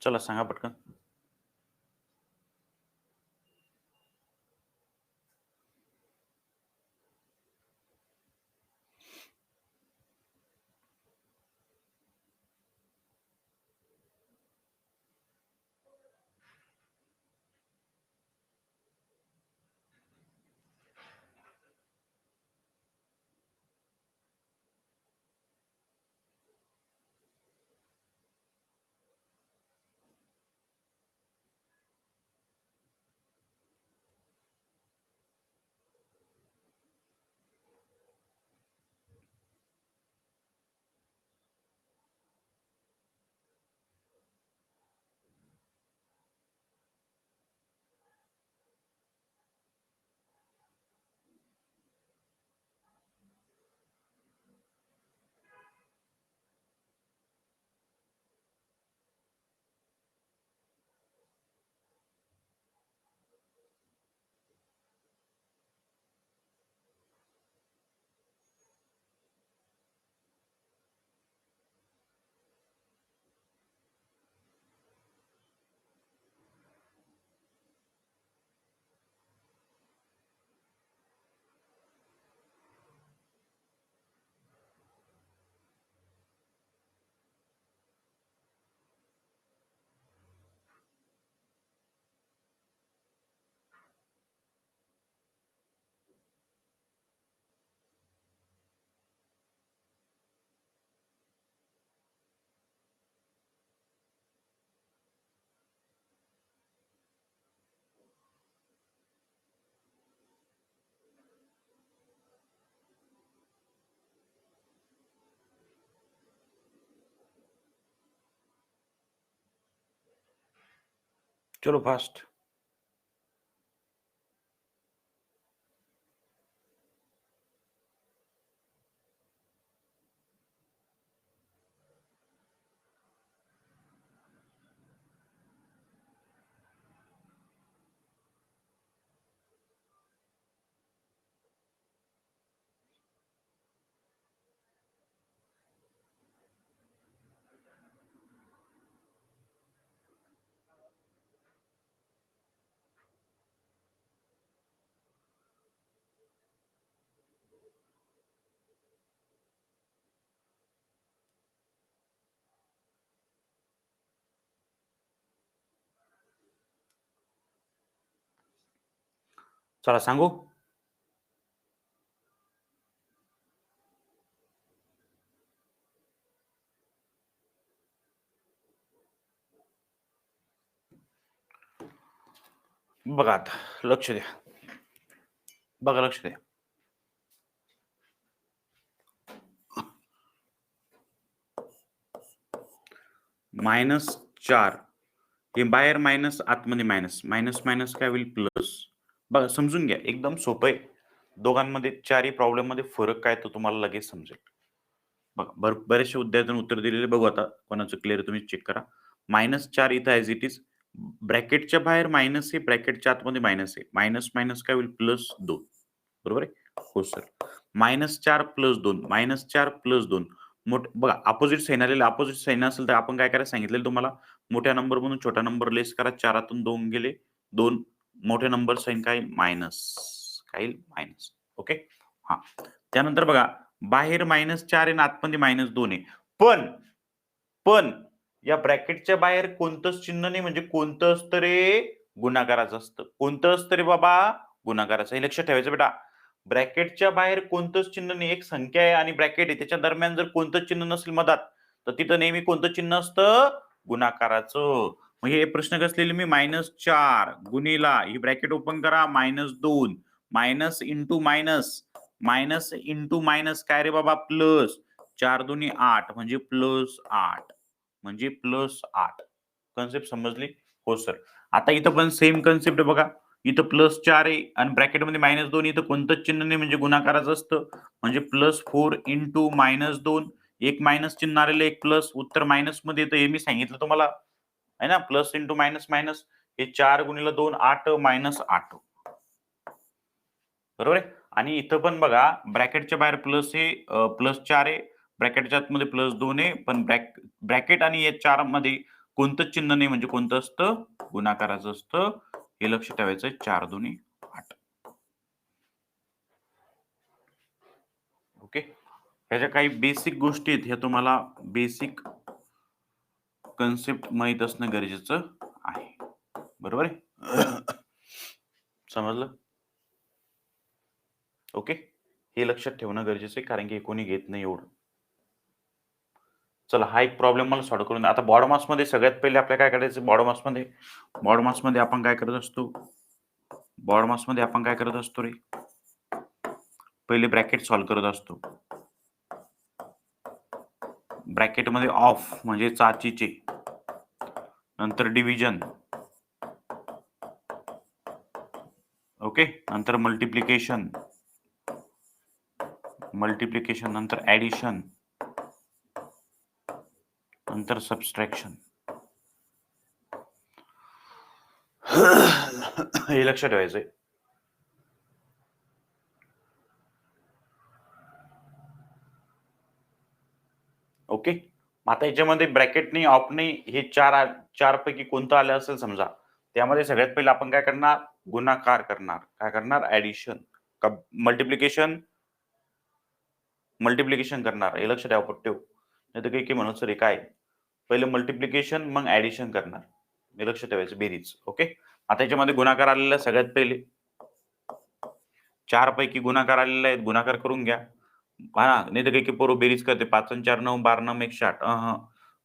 [SPEAKER 1] चला सांगा पटकन. चलो फास्ट. चला सांगू. बघा आता लक्ष द्या. बघा लक्ष द्या. -4 हे बाहेर मायनस, आतमध्ये मायनस. मायनस मायनस काय होईल? प्लस. बघा समजून घ्या. एकदम सोपं आहे. दोघांमध्ये चारही प्रॉब्लेममध्ये फरक काय तो तुम्हाला लगेच समजेल. बघा बरेचसे विद्यार्थ्यांनी उत्तर दिलेले बघू आता कोणाचं क्लिअर तुम्ही चेक करा. -4 इथं ॲज इट इज. ब्रॅकेटच्या बाहेर मायनस आहे, ब्रॅकेटच्या आतमध्ये मायनस आहे. मायनस मायनस काय होईल? +2. बरोबर आहे? हो सर. -4 +2 -4 +2 बघा अपोझिट साइन आलेलं. अपोझिट साइन असेल तर आपण काय करायला सांगितलेलं तुम्हाला? मोठ्या नंबरमधून छोटा नंबर लेस करा. 4 2 गेले. 2 मोठे नंबर साइन काय? मायनस. काय येईल? मायनस. ओके. हां. त्यानंतर बघा बाहेर -4 आहे आणि आतमध्ये -2 आहे. पण या ब्रॅकेटच्या बाहेर कोणतंच चिन्ह नाही म्हणजे कोणतं असतं रे? गुणाकाराचं असतं. कोणतं असतं रे बाबा? गुणाकाराचं. हे लक्षात ठेवायचं बेटा. ब्रॅकेटच्या बाहेर कोणतंच चिन्ह नाही. एक संख्या आहे आणि ब्रॅकेट आहे. त्याच्या दरम्यान जर कोणतंच चिन्ह नसेल मधात, तर तिथं नेहमी कोणतं चिन्ह असतं? गुणाकाराचं. मग हे प्रश्न कसं लिहिले मी? -4 गुणिला ही ब्रॅकेट ओपन करा -2 minus into minus, minus into minus काय रे बाबा? प्लस. 4 दुनी 8 म्हणजे +8 म्हणजे +8. कन्सेप्ट समजली? हो सर. आता इथं पण सेम कन्सेप्ट बघा. इथं +4 आहे आणि ब्रॅकेटमध्ये -2 इथं कोणतंच चिन्ह नाही म्हणजे गुणाकाराचं असतं. म्हणजे +4 इंटू -2 एक मायनस चिन्ह आलेलं एक प्लस. उत्तर मायनसमध्ये येतं हे मी सांगितलं तुम्हाला. आहे ना? Plus into minus minus. हे 4 गुणिले 2 8 -8. बरोबर आहे? आणि इथं पण बघा ब्रॅकेटच्या बाहेर प्लस आहे +4 आहे. ब्रॅकेटच्या आतमध्ये +2 आहे. पण ब्रॅकेट आणि या 4 मध्ये कोणतंच चिन्ह नाही म्हणजे कोणतं असतं? गुणाकाराचं असतं. हे लक्ष ठेवायचं आहे. 4 दुनी 8. ओके. ह्याच्या काही बेसिक गोष्टी आहेत. ह्या तुम्हाला बेसिक कन्सेप्ट माहीत असणं गरजेचं आहे. बरोबर आहे? समजलं? ओके. हे लक्षात ठेवणं गरजेचं आहे कारण की हे कोणी घेत नाही एवढं. चला हा एक प्रॉब्लेम मला सॉल्व्ह करून द्या. आता बॉड मासमध्ये सगळ्यात पहिले आपल्याला काय करायचं? बॉड मासमध्ये आपण काय करत असतो? बॉड मासमध्ये आपण काय करत असतो रे? पहिले ब्रॅकेट सॉल्व्ह करत असतो. ब्रॅकेटमध्ये ऑफ म्हणजे चाचीचे. नंतर डिव्हिजन. ओके. नंतर मल्टिप्लिकेशन. नंतर ॲडिशन. नंतर सबट्रॅक्शन. हे लक्षात ठेवायचंय. ओके. आता याच्यामध्ये ब्रॅकेट नाही, ऑफ नाही, हे 4 पैकी कोणतं आलं असेल समजा. त्यामध्ये सगळ्यात पहिलं आपण काय करणार? गुणाकार करणार. काय करणार? ॲडिशन का मल्टिप्लिकेशन करणार. हे लक्षात ठेवा पट्टेव. नाहीतर काही म्हणत सर हे काय? पहिलं मल्टिप्लिकेशन मग ॲडिशन करणार. हे लक्षात ठेवायचं बेरीज. ओके. आता याच्यामध्ये गुणाकार आलेला सगळ्यात पहिले. 4 पैकी गुणाकार आलेले आहेत. गुणाकार करून घ्या. हां, नाहीतर काही पोरं बेरीज करते. 5 आणि 4 9, 12 9 160.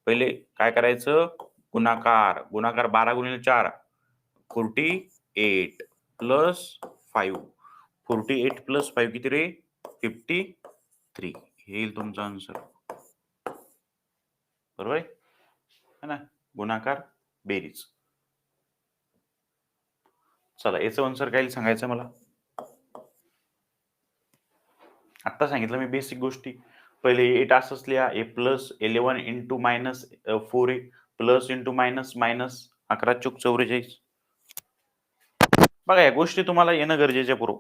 [SPEAKER 1] पहिले काय करायचं? गुणाकार. गुणाकार 12 गुणिले 4 48 प्लस 5. 48 प्लस 5 किती रे? 53. हे येईल तुमचा आन्सर. बरोबर आहे? है ना? गुणाकार, बेरीज. चला याचं आन्सर काय सांगायचं मला. आता सांगितलं मी बेसिक गोष्टी. पहिले 8 असंच लिहा, a plus 11 into minus 4a plus into minus minus 11 चूक 44. बघा या गोष्टी तुम्हाला येणं गरजेचे आहे पूर्व.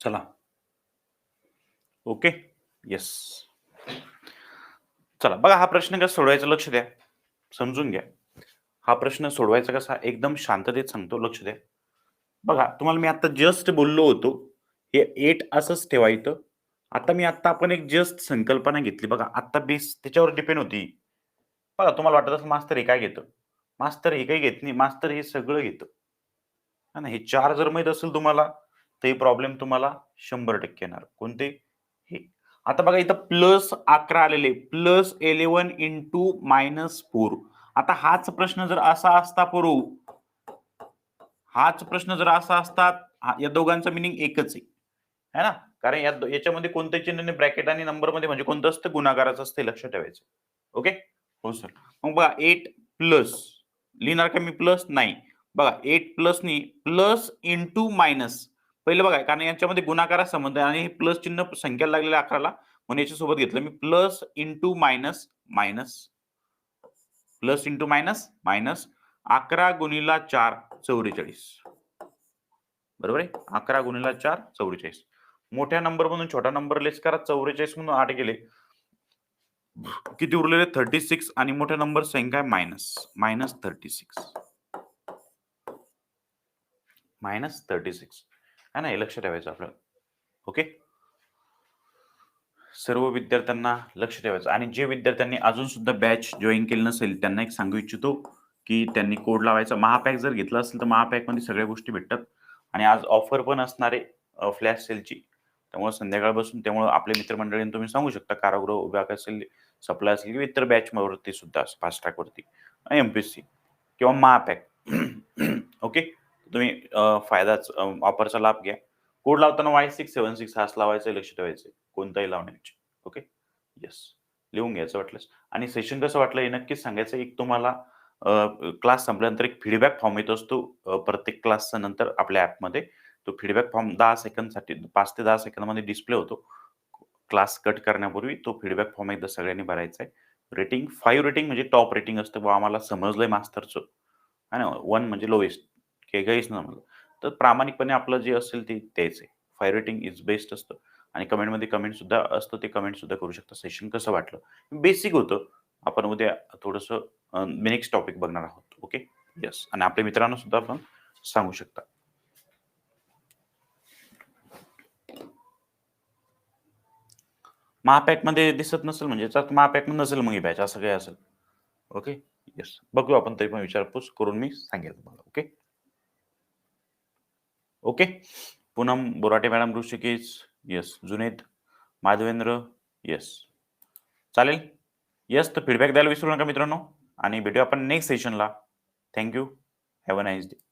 [SPEAKER 1] चला ओके येस. चला बघा हा प्रश्न कसा सोडवायचा लक्ष द्या, समजून घ्या. हा प्रश्न सोडवायचा कसा एकदम शांततेत सांगतो, लक्ष द्या. बघा तुम्हाला मी आता जस्ट बोललो होतो हे 8 असंच ठेवायचं. आता मी आता आपण एक जस्ट संकल्पना घेतली बघा, आता बेस त्याच्यावर डिपेंड होती. बघा तुम्हाला वाटत असेल मास्तर हे काय घेतं, मास्तर हे काही घेत नाही, मास्तर हे सगळं घेतं. है ना, हे 4 जर माहीत असेल तुम्हाला तर हे प्रॉब्लेम तुम्हाला 100% येणार. कोणते? हे. आता बघा इथं प्लस 11 आलेले, प्लस 11 इंटू मायनस 4. आता हाच प्रश्न जर असा असता पोरो, हाच प्रश्न जर असा असता, या दोघांचं मिनिंग एकच आहे, है ना. कारण याच्यामध्ये कोणते चिन्ह नाही, ब्रॅकेट आणि नंबर मध्ये म्हणजे कोणतं असतं, गुणाकाराचं असतं, हे लक्षात ठेवायचं. ओके हो सर. मग बघा 8 प्लस लिहिणार का मी प्लस नाही. बघा 8 प्लस नी प्लस इंटू मायनस. पहिलं बघा कारण यांच्यामध्ये गुणाकारा संबंध आहे आणि हे प्लस चिन्ह संख्या लागलेल्या 11ला म्हणून याच्यासोबत घेतलं मी. Plus into minus minus, plus into minus minus 11 गुणिला 4 44. बरोबर आहे. 11 गुणिला 4 44. मोठ्या नंबर मधून छोटा नंबर लेस करा. 44 मधून 8 गेले, किती उरलेले 36 आणि मोठ्या नंबर संख्या मायनस मायनस 36 मायनस 36 है ना. हे लक्ष ठेवायचं आपल्याला. ओके सर्व विद्यार्थ्यांना लक्ष ठेवायचं. आणि जे विद्यार्थ्यांनी अजून सुद्धा बॅच जॉईन केली नसेल त्यांना एक सांगू इच्छितो की त्यांनी कोड लावायचा. महापॅक जर घेतला असेल तर महापॅक मध्ये सगळ्या गोष्टी भेटतात आणि आज ऑफर पण असणार आहे फ्लॅश सेलची. त्यामुळे संध्याकाळ बसून त्यामुळे आपले मित्रमंडळींना तुम्ही सांगू शकता कारागृह विभाग असेल, सप्लाय असेल किंवा इतर बॅच वरती सुद्धा फास्ट ट्रॅक वरती एमपीएससी किंवा महापॅक. ओके तुम्ही फायदाच ऑफरचा लाभ घ्या. कोड लावताना Y676 हाच लावायचा, लक्ष ठेवायचं कोणताही लावण्याची. ओके येस लिहून घ्यायचं वाटलंच. आणि सेशन कसं वाटलं हे नक्कीच सांगायचं. एक तुम्हाला क्लास संपल्यानंतर एक फीडबॅक फॉर्म येत असतो प्रत्येक क्लासच्या नंतर आपल्या ॲपमध्ये. तो फीडबॅक फॉर्म 10 सेकंदसाठी 5 ते 10 सेकंदमध्ये डिस्प्ले होतो. क्लास कट करण्यापूर्वी तो फीडबॅक फॉर्म एकदा सगळ्यांनी भरायचा आहे. रेटिंग 5 रेटिंग म्हणजे टॉप रेटिंग असतं बा आम्हाला समजलंय मास्तरचं, है ना. 1 म्हणजे लोएस्ट काही काहीच नाही समजलं तर प्रामाणिकपणे आपलं जे असेल ते द्यायचं आहे. 5 रेटिंग इज बेस्ट असतं. आणि कमेंटमध्ये कमेंट सुद्धा असतं, ते कमेंट सुद्धा करू शकता. सेशन कसं वाटलं बेसिक होतं. आपण उद्या थोडंसं नेक्स्ट टॉपिक बघणार आहोत. Okay yes. आणि आपल्या मित्रांना सुद्धा आपण सांगू शकता. महापॅक मध्ये दिसत नसेल म्हणजे महापॅक मध्ये नसेल मग ही बॅच असं काही असेल. ओके येस बघू आपण तरी पण विचारपूस करून मी सांगेल तुम्हाला. Okay okay Poonam Borate madam, Rishikesh yes, Junaid Madhavendra yes चालेल. येस तर फीडबॅक द्यायला विसरू नका मित्रांनो आणि भेटूया आपण नेक्स्ट सेशनला. Thank you have a nice day.